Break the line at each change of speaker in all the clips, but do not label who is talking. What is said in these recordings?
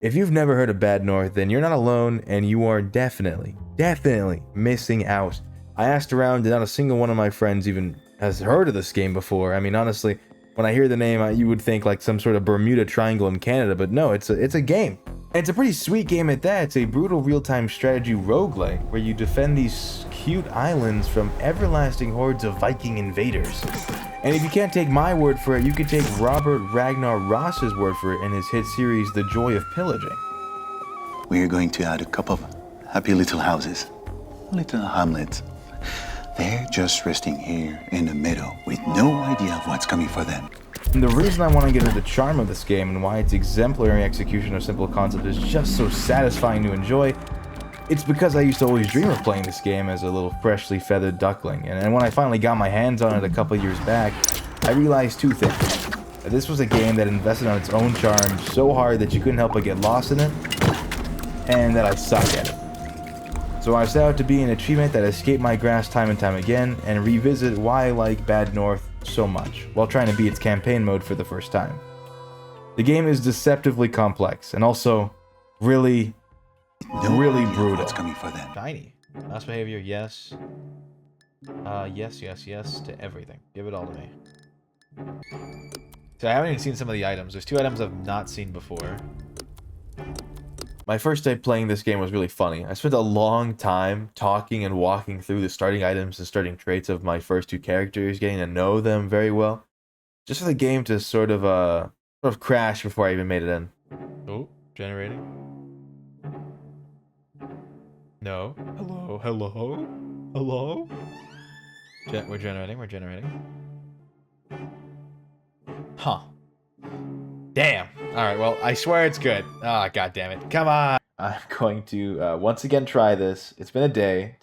If you've never heard of Bad North, then you're not alone, and you are definitely missing out. I asked around, and not a single one of my friends even has heard of this game before. I mean, honestly, when I hear the name, you would think like some sort of Bermuda Triangle in Canada, but no, it's a game. And it's a pretty sweet game at that. It's a brutal real-time strategy roguelike where you defend these cute islands from everlasting hordes of Viking invaders. And if you can't take my word for it, you can take Robert Ragnar Ross's word for it in his hit series, The Joy of Pillaging.
We are going to add a couple of happy little houses, little hamlets. They're just resting here in the meadow with no idea of what's coming for them.
And the reason I want to get into the charm of this game and why its exemplary execution of simple concept is just so satisfying to enjoy, it's because I used to always dream of playing this game as a little freshly feathered duckling. And when I finally got my hands on it a couple years back, I realized two things. This was a game that invested on its own charm so hard that you couldn't help but get lost in it, and that I suck at it. So I set out to be an achievement that escaped my grasp time and time again, and revisit why I like Bad North so much, while trying to beat its campaign mode for the first time. The game is deceptively complex, and also really brutal.
What's coming for them?
Shiny. Mouse behavior, yes. Yes to everything. Give it all to me. So I haven't even seen some of the items. There's two items I've not seen before. My first day playing this game was really funny. I spent a long time talking and walking through the starting items and starting traits of my first two characters, getting to know them very well, just for the game to sort of crash before I even made it in. Oh, generating. No. Hello? We're generating. Huh. Damn. Alright, well, I swear it's good. Ah, god damn it. Come on! I'm going to, once again try this. It's been a day.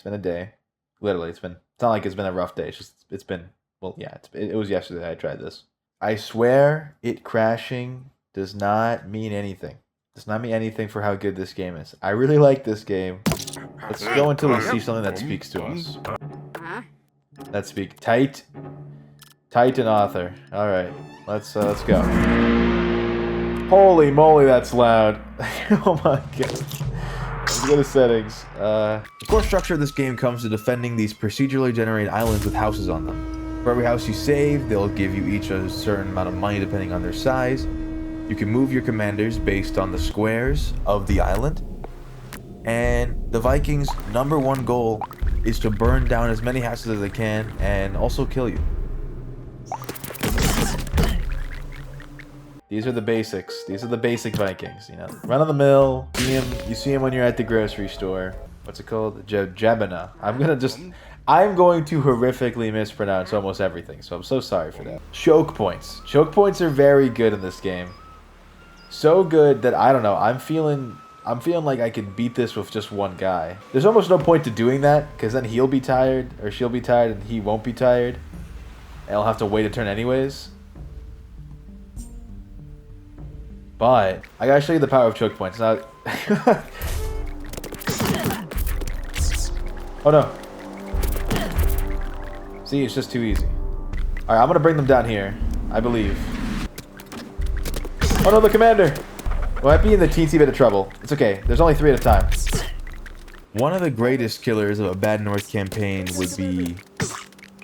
Literally, it's not like it's been a rough day. It's been, well, yeah, it was yesterday I tried this. I swear it crashing does not mean anything. Does not mean anything for how good this game is. I really like this game. Let's go until we see something that speaks to us. Let's speak tight and author. Alright, let's go. Holy moly, that's loud. Oh my god. Let's go to settings. The core structure of this game comes to defending these procedurally generated islands with houses on them. For every house you save, they'll give you each a certain amount of money depending on their size. You can move your commanders based on the squares of the island. And the Vikings' #1 goal is to burn down as many houses as they can and also kill you. These are the basics. These are the basic Vikings, you know. Run of the mill. You see him when you're at the grocery store. What's it called? Jabana. I'm going to horrifically mispronounce almost everything, so I'm so sorry for that. Choke points. Choke points are very good in this game. So good that I don't know. I'm feeling like I could beat this with just one guy. There's almost no point to doing that, because then he'll be tired, or she'll be tired, and he won't be tired. And I'll have to wait a turn anyways. But I gotta show you the power of choke points. Now, oh no! See, it's just too easy. All right, I'm gonna bring them down here. I believe. Oh no, the commander! Well, I'd be in the teensy bit of trouble. It's okay. There's only 3 at a time. One of the greatest killers of a Bad North campaign would be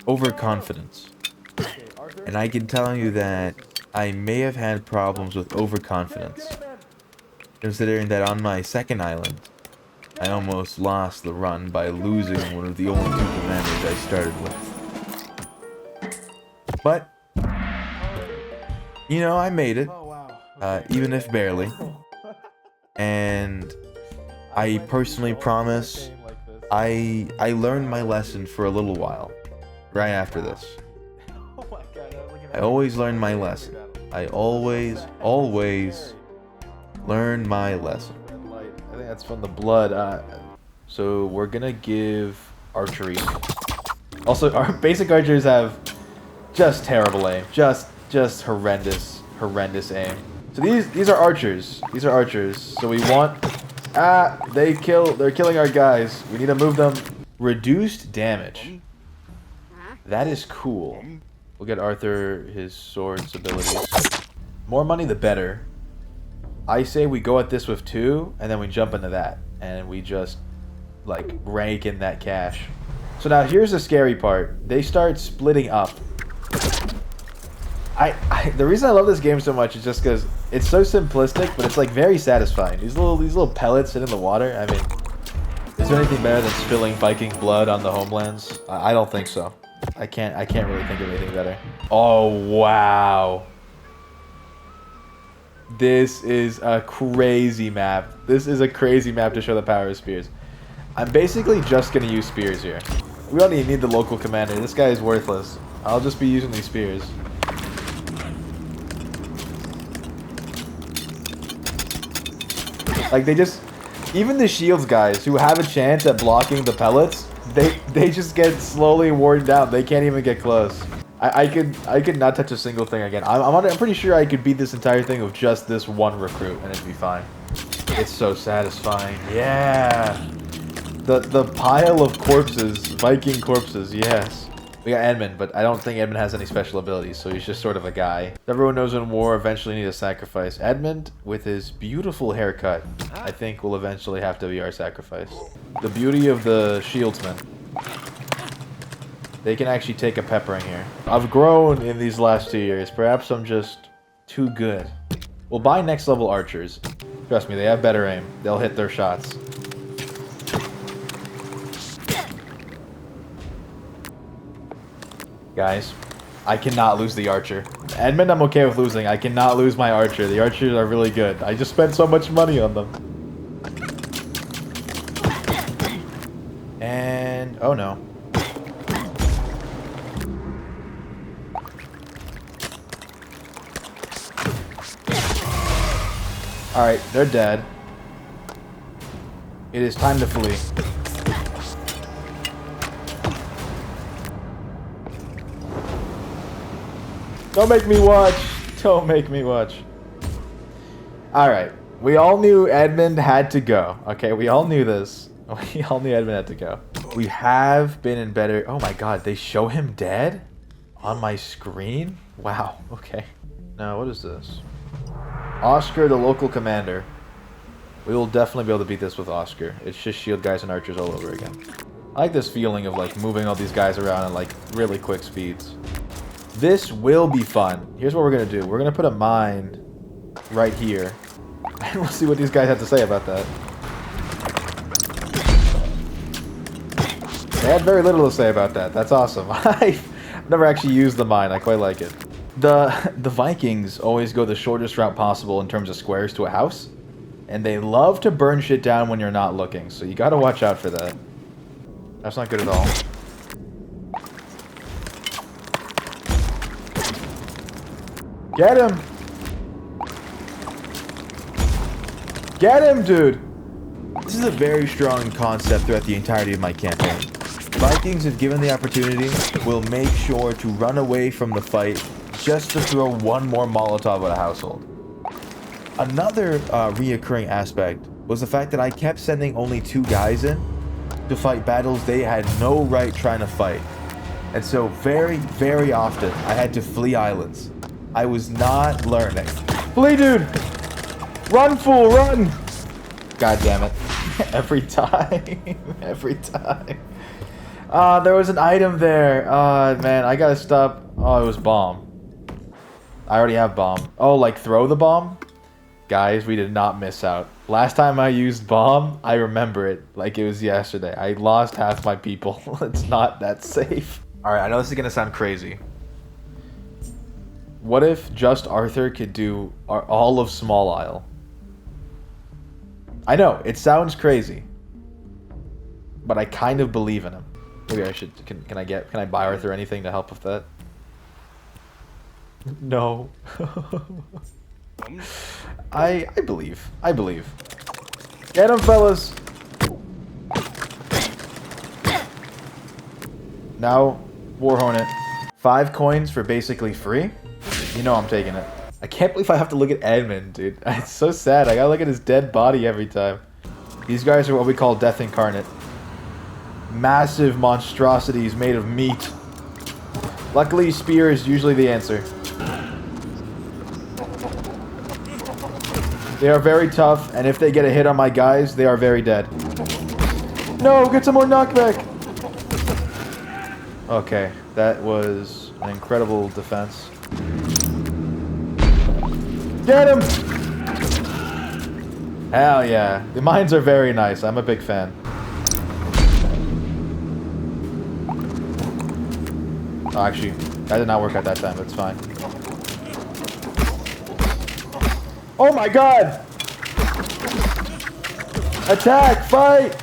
overconfidence. And I can tell you that I may have had problems with overconfidence, considering that on my second island, I almost lost the run by losing one of the only 2 commanders I started with. But, you know, I made it, even if barely, and I personally promise I learned my lesson for a little while, right after this. I always learn my lesson. I always learn my lesson. I think that's from the blood. So we're gonna give archery. Also, our basic archers have just terrible aim. Just horrendous aim. So these are archers. These are archers. So we want... they're killing our guys. We need to move them. Reduced damage. That is cool. We'll get Arthur his sword's abilities. More money the better. I say we go at this with 2, and then we jump into that. And we just, like, rake in that cash. So now here's the scary part. They start splitting up. The reason I love this game so much is just because it's so simplistic, but it's like very satisfying. These little pellets sit in the water. I mean, is there anything better than spilling Viking blood on the homelands? I don't think so. I can't really think of anything better. Oh wow. This is a crazy map. This is a crazy map to show the power of spears. I'm basically just gonna use spears here. We don't even need the local commander. This guy is worthless. I'll just be using these spears. Like, they just... Even the shields guys who have a chance at blocking the pellets, they just get slowly worn down. They can't even get close. I could not touch a single thing again. I'm pretty sure I could beat this entire thing with just this one recruit, and it'd be fine. It's so satisfying. Yeah. The pile of corpses, Viking corpses, yes. We got Edmund, but I don't think Edmund has any special abilities, so he's just sort of a guy. Everyone knows in war eventually need a sacrifice. Edmund, with his beautiful haircut, I think will eventually have to be our sacrifice. The beauty of the shieldsmen. They can actually take a peppering here. I've grown in these last 2 years. Perhaps I'm just too good. We'll buy next level archers. Trust me, they have better aim. They'll hit their shots. Guys, I cannot lose the archer. Edmund, I'm okay with losing. I cannot lose my archer. The archers are really good. I just spent so much money on them. And... oh no. Alright, they're dead. It is time to flee. Don't make me watch. Don't make me watch. Alright. We all knew Edmund had to go. Okay, we all knew this. We all knew Edmund had to go. We have been in better... oh my god, they show him dead? On my screen? Wow, okay. Now, what is this? Oscar, the local commander. We will definitely be able to beat this with Oscar. It's just shield guys and archers all over again. I like this feeling of, like, moving all these guys around at, like, really quick speeds. This will be fun. Here's what we're going to do. We're going to put a mine right here. And we'll see what these guys have to say about that. They had very little to say about that. That's awesome. I've never actually used the mine. I quite like it. The Vikings always go the shortest route possible in terms of squares to a house. And they love to burn shit down when you're not looking. So you got to watch out for that. That's not good at all. Get him! Get him, dude! This is a very strong concept throughout the entirety of my campaign. Vikings, if given the opportunity, will make sure to run away from the fight just to throw one more Molotov at a household. Another reoccurring aspect was the fact that I kept sending only 2 guys in to fight battles they had no right trying to fight. And so very, very often, I had to flee islands. I was not learning. Flee, dude! Run, fool, run! God damn it. Every time. Every time. There was an item there. Man, I gotta stop. Oh, it was bomb. I already have bomb. Oh, like throw the bomb? Guys, we did not miss out. Last time I used bomb, I remember it like it was yesterday. I lost half my people. It's not that safe. Alright, I know this is gonna sound crazy. What if just Arthur could do all of Small Isle? I know, it sounds crazy. But I kind of believe in him. Maybe I should... Can I buy Arthur anything to help with that? No. I believe. I believe. Get him, fellas! Now, War Hornet. 5 coins for basically free? You know I'm taking it. I can't believe I have to look at Edmund, dude. It's so sad. I gotta look at his dead body every time. These guys are what we call Death Incarnate. Massive monstrosities made of meat. Luckily, spear is usually the answer. They are very tough, and if they get a hit on my guys, they are very dead. No, get some more knockback! Okay, that was an incredible defense. Get him! Hell yeah. The mines are very nice. I'm a big fan. Oh, actually, that did not work at that time. That's fine. Oh my god! Attack! Fight!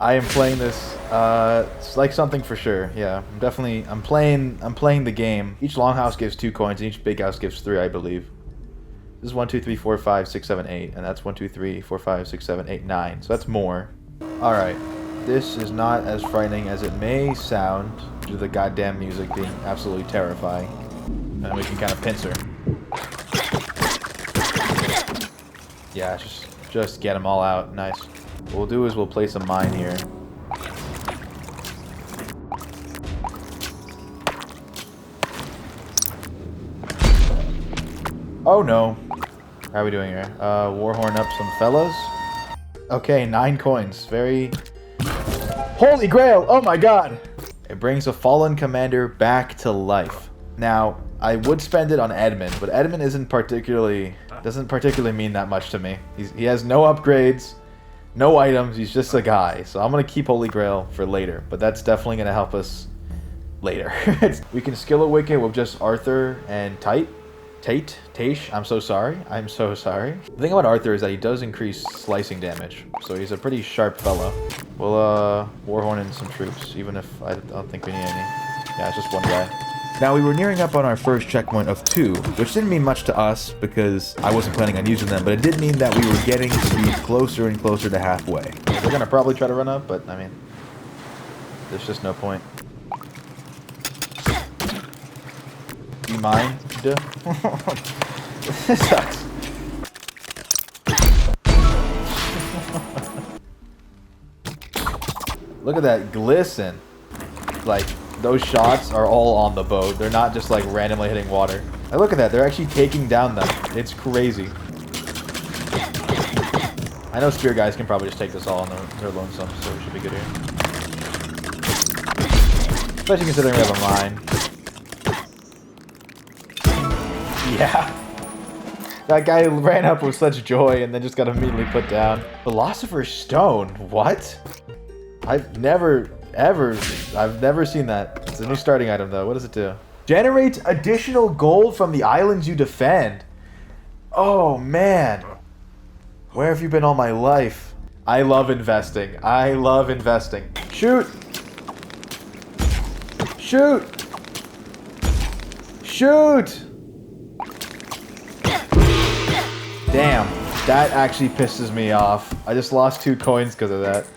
I am playing this, it's like something for sure. Yeah, I'm playing the game. Each longhouse gives 2 coins, and each big house gives 3, I believe. This is 1, 2, 3, 4, 5, 6, 7, 8, and that's 1, 2, 3, 4, 5, 6, 7, 8, 9. So that's more. Alright, this is not as frightening as it may sound due to the goddamn music being absolutely terrifying. And we can kind of pincer. Yeah, just get them all out. Nice. What we'll do is we'll place a mine here. Oh no. How are we doing here? Warhorn up some fellas. Okay, 9 coins. Very... Holy Grail! Oh my god! It brings a fallen commander back to life. Now, I would spend it on Edmund, but Edmund doesn't particularly mean that much to me. He has no upgrades. No items, he's just a guy. So I'm going to keep Holy Grail for later. But that's definitely going to help us later. We can skill a wicket with just Arthur and Taish. I'm so sorry. I'm so sorry. The thing about Arthur is that he does increase slicing damage. So he's a pretty sharp fellow. We'll Warhorn in some troops, even if I don't think we need any. Yeah, it's just one guy. Now, we were nearing up on our first checkpoint of 2, which didn't mean much to us because I wasn't planning on using them, but it did mean that we were getting to be closer and closer to halfway. We're gonna probably try to run up, but I mean, there's just no point. You mind? This sucks. Look at that glisten. Like, those shots are all on the boat. They're not just like randomly hitting water. And look at that, they're actually taking down them. It's crazy. I know spear guys can probably just take this all on their lonesome, so we should be good here. Especially considering we have a mine. Yeah. That guy ran up with such joy and then just got immediately put down. Philosopher's Stone? What? I've never seen that. It's a new starting item though. What does it do? Generate additional gold from the islands you defend. Oh man. Where have you been all my life? I love investing. I love investing. Shoot! Shoot! Shoot! Damn. That actually pisses me off. I just lost 2 coins because of that.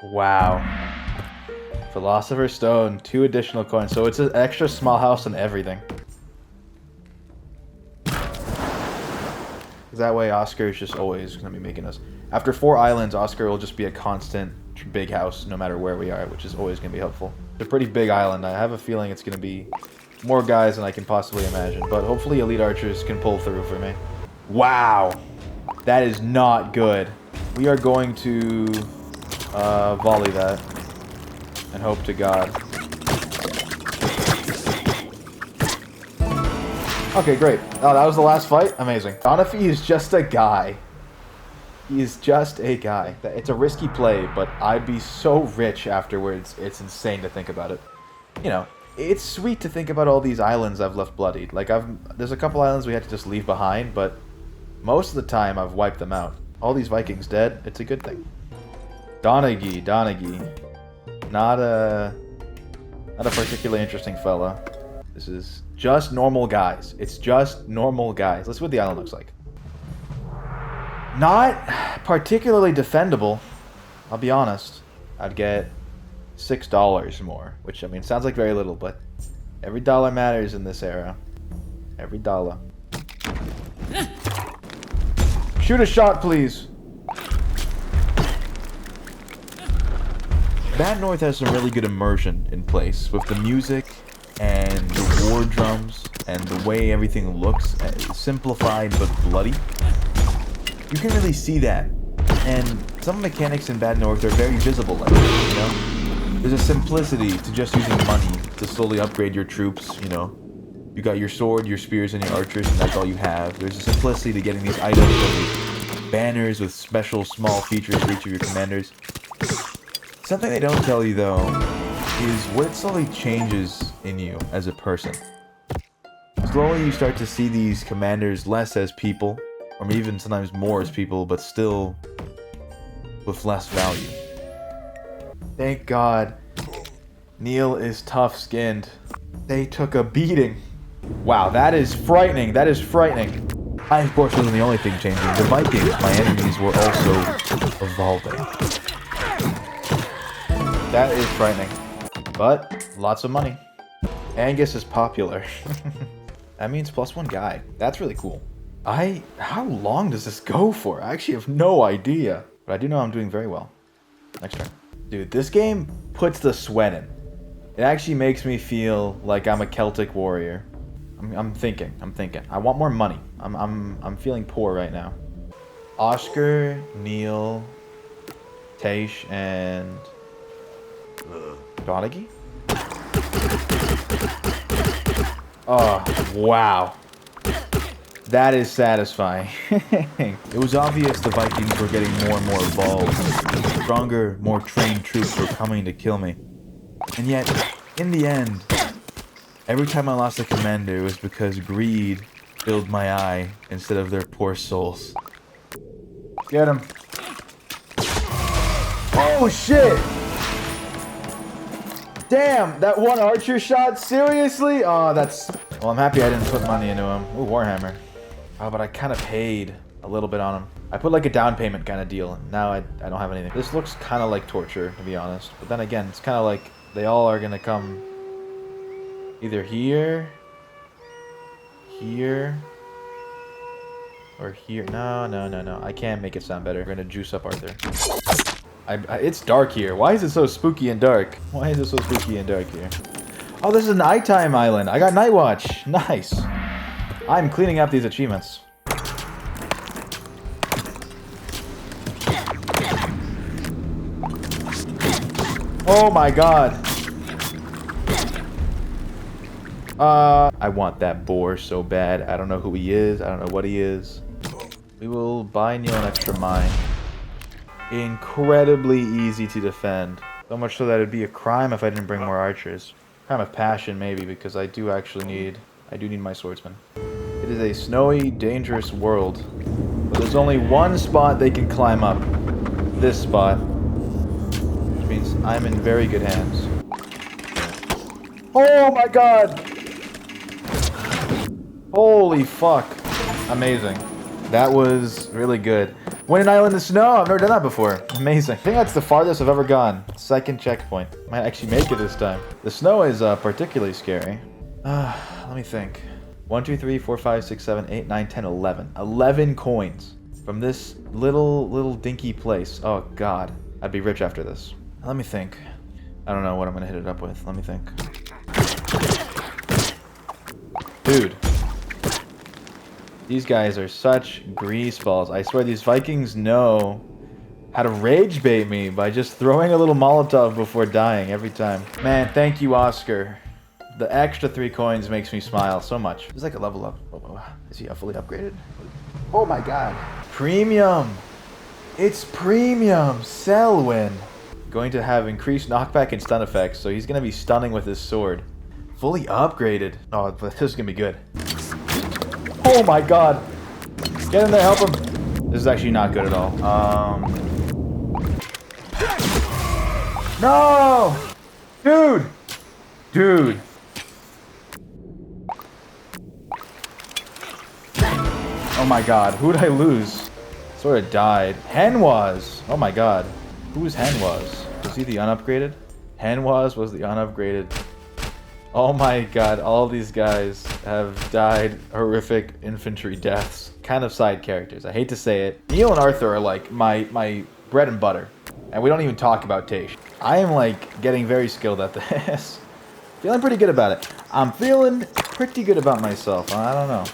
Wow. Philosopher's Stone, 2 additional coins. So it's an extra small house and everything. That way Oscar is just always going to be making us. After 4 islands, Oscar will just be a constant big house no matter where we are, which is always going to be helpful. It's a pretty big island. I have a feeling it's going to be more guys than I can possibly imagine. But hopefully elite archers can pull through for me. Wow. That is not good. We are going to volley that and hope to God. Okay, great. Oh, that was the last fight? Amazing. Donafi is just a guy. He is just a guy. It's a risky play, but I'd be so rich afterwards. It's insane to think about it. You know, it's sweet to think about all these islands I've left bloodied. Like, there's a couple islands we had to just leave behind, but most of the time I've wiped them out. All these Vikings dead, it's a good thing. Donaghy. Not a particularly interesting fella. This is just normal guys. It's just normal guys. Let's see what the island looks like. Not particularly defendable, I'll be honest. I'd get $6 more, which, I mean, sounds like very little, but every dollar matters in this era. Every dollar. Shoot a shot, please. Bad North has some really good immersion in place with the music and the war drums and the way everything looks, simplified but bloody. You can really see that, and some mechanics in Bad North are very visible, like, you know? There's a simplicity to just using money to slowly upgrade your troops, you know? You got your sword, your spears, and your archers, and that's all you have. There's a simplicity to getting these items and these banners with special small features for each of your commanders. Something they don't tell you, though, is what slowly changes in you as a person. Slowly you start to see these commanders less as people, or even sometimes more as people, but still with less value. Thank God, Neil is tough-skinned. They took a beating. Wow, that is frightening. That is frightening. I, of course, wasn't the only thing changing. The Vikings, my enemies, were also evolving. That is frightening. But, lots of money. Angus is popular. That means +1 guy. That's really cool. How long does this go for? I actually have no idea. But I do know I'm doing very well. Next turn. Dude, this game puts the sweat in. It actually makes me feel like I'm a Celtic warrior. I'm thinking. I want more money. I'm feeling poor right now. Oscar, Neil, Taish, and Donaghy? Oh, wow. That is satisfying. It was obvious the Vikings were getting more and more involved. Stronger, more trained troops were coming to kill me. And yet, in the end, every time I lost a commander, it was because greed filled my eye instead of their poor souls. Get him. Oh, shit! Damn, that one archer shot? Seriously? Oh, that's... Well, I'm happy I didn't put money into him. Ooh, Warhammer. Oh, but I kind of paid a little bit on him. I put like a down payment kind of deal, and now I don't have anything. This looks kind of like torture, to be honest. But then again, it's kind of like they all are going to come either here, here, or here. No. I can't make it sound better. We're going to juice up Arthur. It's dark here. Why is it so spooky and dark? Why is it so spooky and dark here? Oh, this is a nighttime island. I got Night Watch. Nice. I'm cleaning up these achievements. Oh my god. I want that boar so bad. I don't know who he is. I don't know what he is. We will buy Neil an extra mine. Incredibly easy to defend. So much so that it'd be a crime if I didn't bring more archers. Crime of passion, maybe, because I do need my swordsman. It is a snowy, dangerous world. But there's only one spot they can climb up. This spot. Which means I'm in very good hands. Oh my god! Holy fuck. Amazing. That was really good. Win an island in the snow? I've never done that before. Amazing. I think that's the farthest I've ever gone. Second checkpoint. Might actually make it this time. The snow is particularly scary. Let me think. 1, 2, 3, 4, 5, 6, 7, 8, 9, 10, 11. 11 coins from this little dinky place. Oh god. I'd be rich after this. Let me think. I don't know what I'm gonna hit it up with. Let me think. Dude. These guys are such grease balls. I swear these Vikings know how to rage bait me by just throwing a little Molotov before dying every time. Man, thank you, Oscar. The extra 3 coins makes me smile so much. It's like a level up. Oh, is he fully upgraded? Oh my god. Premium. It's premium. Selwyn. Going to have increased knockback and stun effects, so he's going to be stunning with his sword. Fully upgraded. Oh, but this is going to be good. Oh my god. Get in there, help him. This is actually not good at all. No! Dude. Oh my god, who did I lose? Sort of died. Henwas! Oh my god. Who's Henwas? Was he the unupgraded? Henwas was the unupgraded. Oh my god, all these guys have died horrific infantry deaths. Kind of side characters. I hate to say it. Neil and Arthur are like my bread and butter. And we don't even talk about Taish. I am like getting very skilled at this. Feeling pretty good about it. I'm feeling pretty good about myself. I don't know.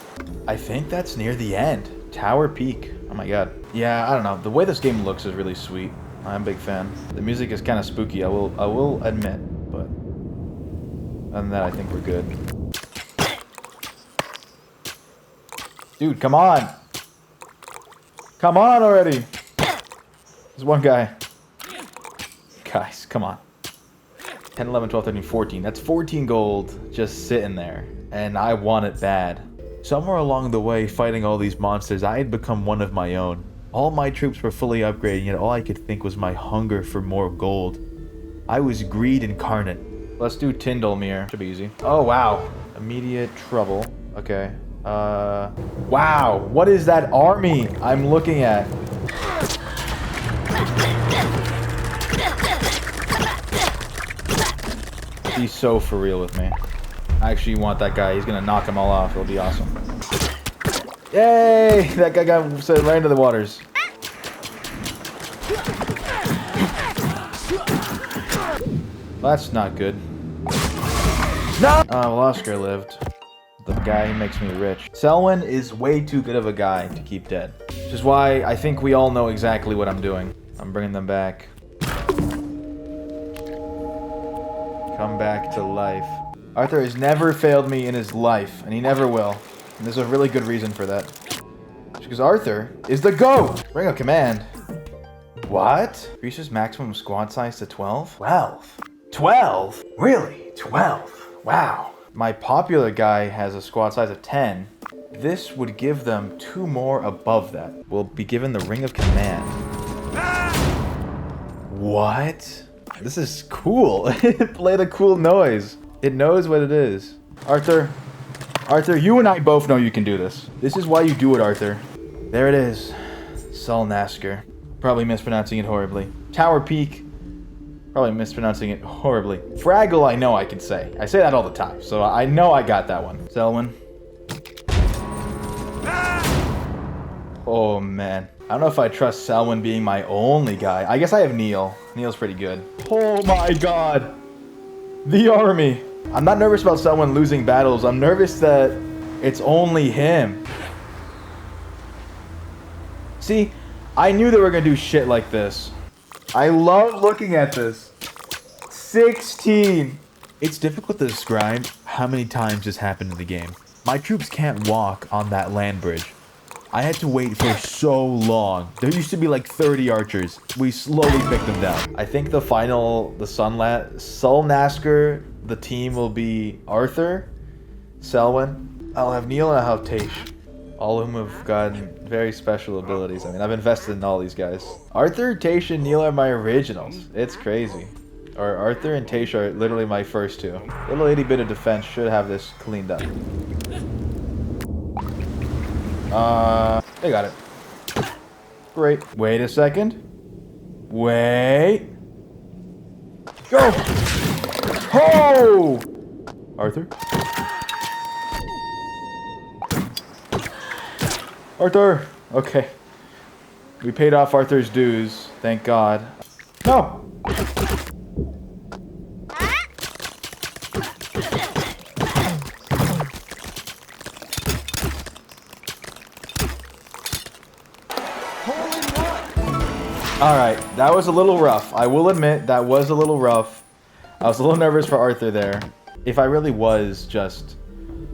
I think that's near the end. Tower Peak. Oh my god. Yeah, I don't know. The way this game looks is really sweet. I'm a big fan. The music is kind of spooky, I will admit. But other than that, I think we're good. Dude, come on! Come on already! There's one guy. Guys, come on. 10, 11, 12, 13, 14. That's 14 gold just sitting there. And I want it bad. Somewhere along the way, fighting all these monsters, I had become one of my own. All my troops were fully upgraded, yet all I could think was my hunger for more gold. I was greed incarnate. Let's do Tyndalmere. Should be easy. Oh, wow. Immediate trouble. Okay. Wow. What is that army I'm looking at? He's so for real with me. I actually want that guy. He's gonna knock them all off. It'll be awesome. Yay! That guy got sent right into the waters. That's not good. No! Well, Oscar lived. The guy who makes me rich. Selwyn is way too good of a guy to keep dead. Which is why I think we all know exactly what I'm doing. I'm bringing them back. Come back to life. Arthur has never failed me in his life, and he never will. And there's a really good reason for that. Because Arthur is the GOAT! Ring of command. What? Increases maximum squad size to 12? 12? 12? Really? 12? Wow. My popular guy has a squad size of 10. This would give them 2 more above that. We'll be given the ring of command. What? This is cool. It played a cool noise. It knows what it is. Arthur. Arthur, you and I both know you can do this. This is why you do it, Arthur. There it is. Sulnasker. Probably mispronouncing it horribly. Tower Peak. Probably mispronouncing it horribly. Fraggle, I know I can say. I say that all the time, so I know I got that one. Selwyn. Oh, man. I don't know if I trust Selwyn being my only guy. I guess I have Neil. Neil's pretty good. Oh my god. The army. I'm not nervous about Selwyn losing battles. I'm nervous that it's only him. See, I knew they were going to do shit like this. I love looking at this. 16. It's difficult to describe how many times this happened in the game. My troops can't walk on that land bridge. I had to wait for so long. There used to be like 30 archers. We slowly picked them down. I think the final, the Sulnasker, the team will be Arthur, Selwyn. I'll have Neil and I'll have Taish. All of whom have gotten very special abilities. I mean, I've invested in all these guys. Arthur, Taish, and Neil are my originals. It's crazy. Or Arthur and Taish are literally my first 2. Little itty bit of defense should have this cleaned up. They got it. Great. Wait a second. Wait. Go! Ho! Arthur? Arthur! Okay. We paid off Arthur's dues. Thank God. No! Alright, that was a little rough. I will admit, that was a little rough. I was a little nervous for Arthur there. If I really was just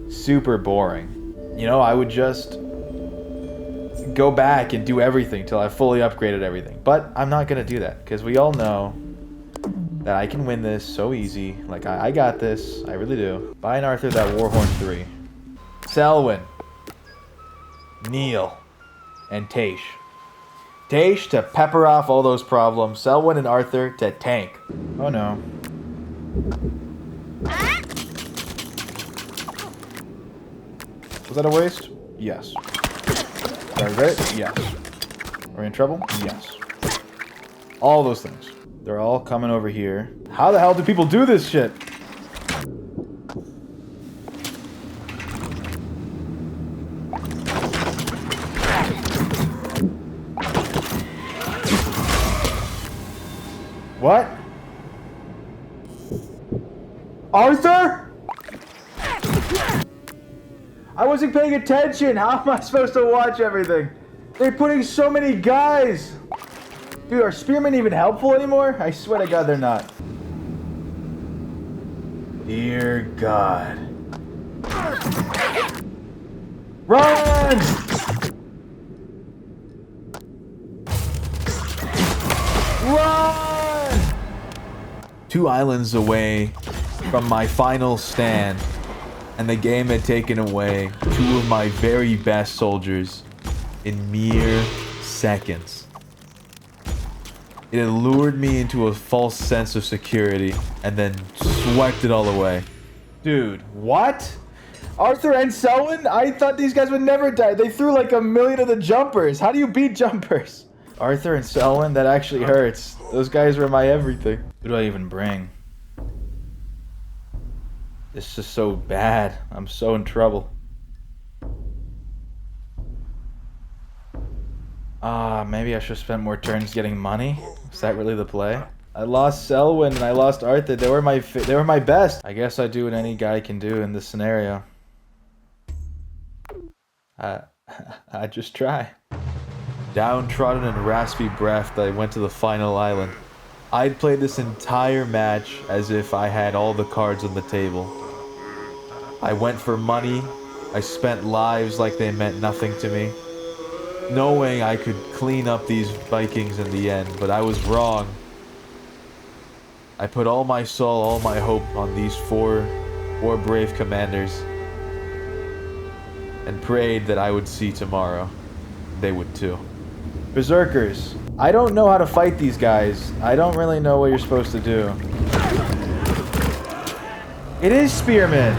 super boring, you know, I would just go back and do everything till I fully upgraded everything. But I'm not going to do that, because we all know that I can win this so easy. Like, I got this. I really do. Buying Arthur that Warhorn 3. Selwyn. Neil. And Taish. Taish to pepper off all those problems. Selwyn and Arthur to tank. Oh no. Was that a waste? Yes. Did I regret it? Yes. Are we in trouble? Yes. All those things. They're all coming over here. How the hell do people do this shit? What? Arthur? I wasn't paying attention. How am I supposed to watch everything? They're putting so many guys. Dude, are spearmen even helpful anymore? I swear to God they're not. Dear God. Run! Run! 2 islands away from my final stand, and the game had taken away 2 of my very best soldiers in mere seconds. It had lured me into a false sense of security and then swept it all away. Dude, what? Arthur and Selwyn? I thought these guys would never die. They threw like 1,000,000 of the jumpers. How do you beat jumpers? Arthur and Selwyn? That actually hurts. Those guys were my everything. Who do I even bring? This is so bad. I'm so in trouble. Maybe I should have spent more turns getting money. Is that really the play? I lost Selwyn and I lost Arthur. They were my best. I guess I do what any guy can do in this scenario. I just try. Downtrodden and raspy breathed, I went to the final island. I'd played this entire match as if I had all the cards on the table. I went for money. I spent lives like they meant nothing to me, knowing I could clean up these Vikings in the end, but I was wrong. I put all my soul, all my hope on these four brave commanders, and prayed that I would see tomorrow. They would too. Berserkers. I don't know how to fight these guys. I don't really know what you're supposed to do. It is spearmen.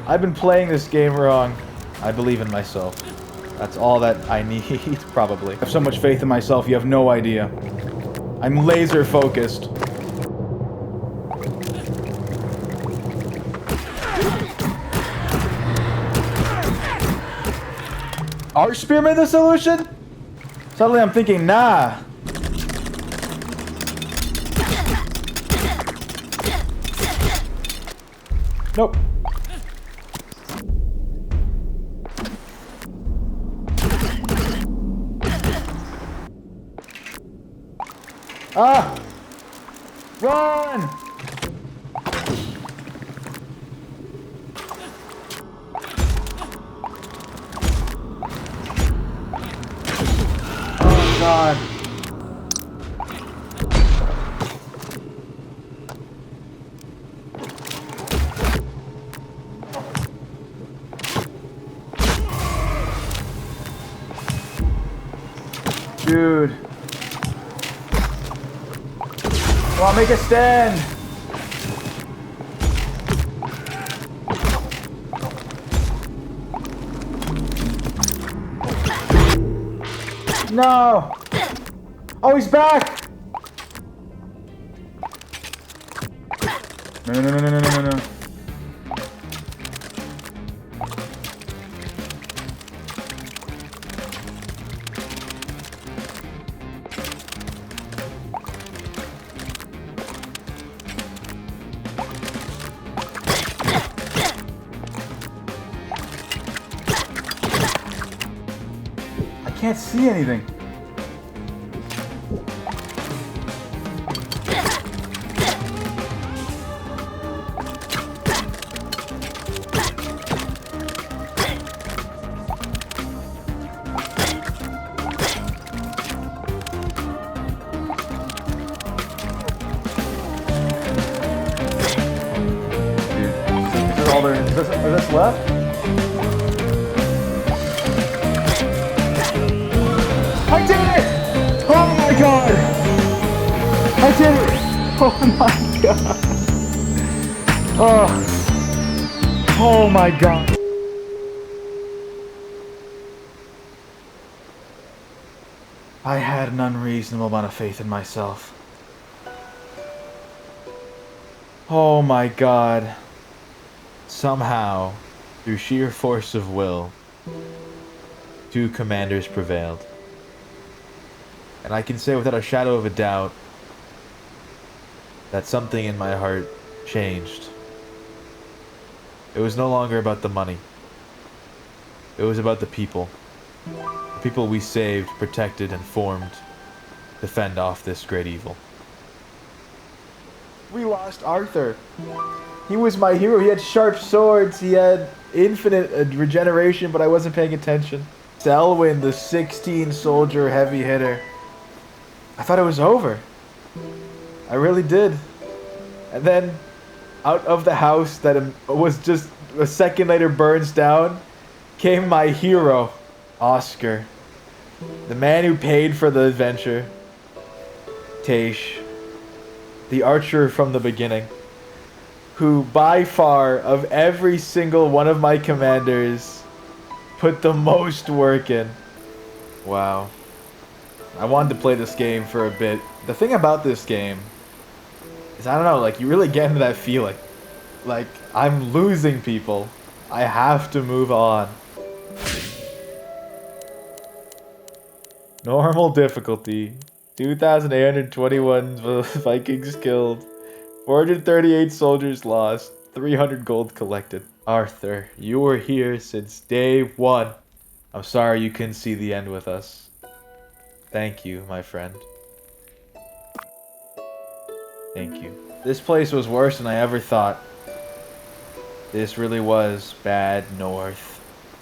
I've been playing this game wrong. I believe in myself. That's all that I need, probably. I have so much faith in myself, you have no idea. I'm laser focused. Are spearmen the solution? Suddenly I'm thinking, nah. Nope. Ah! Run! Oh God. Dude. Come on, make a stand! No! Oh, he's back! No. I can't see anything. Is this left? I did it! Oh my God! I did it! Oh my God! Oh my God! I had an unreasonable amount of faith in myself. Oh my God. Somehow, through sheer force of will, 2 commanders prevailed. And I can say without a shadow of a doubt, that something in my heart changed. It was no longer about the money. It was about the people. The people we saved, protected, and formed to fend off this great evil. We lost Arthur. He was my hero. He had sharp swords. He had infinite regeneration, but I wasn't paying attention. Selwyn, the 16-soldier heavy hitter. I thought it was over. I really did. And then, out of the house that was just a second later burns down, came my hero, Oscar. The man who paid for the adventure. Taish. The archer from the beginning. Who, by far, of every single one of my commanders, put the most work in. Wow. I wanted to play this game for a bit. The thing about this game is, I don't know, like, you really get into that feeling. Like, I'm losing people. I have to move on. Normal difficulty. 2,821 Vikings killed. 438 soldiers lost. 300 gold collected. Arthur, you were here since day one. I'm sorry you couldn't see the end with us. Thank you, my friend. Thank you. This place was worse than I ever thought. This really was bad north.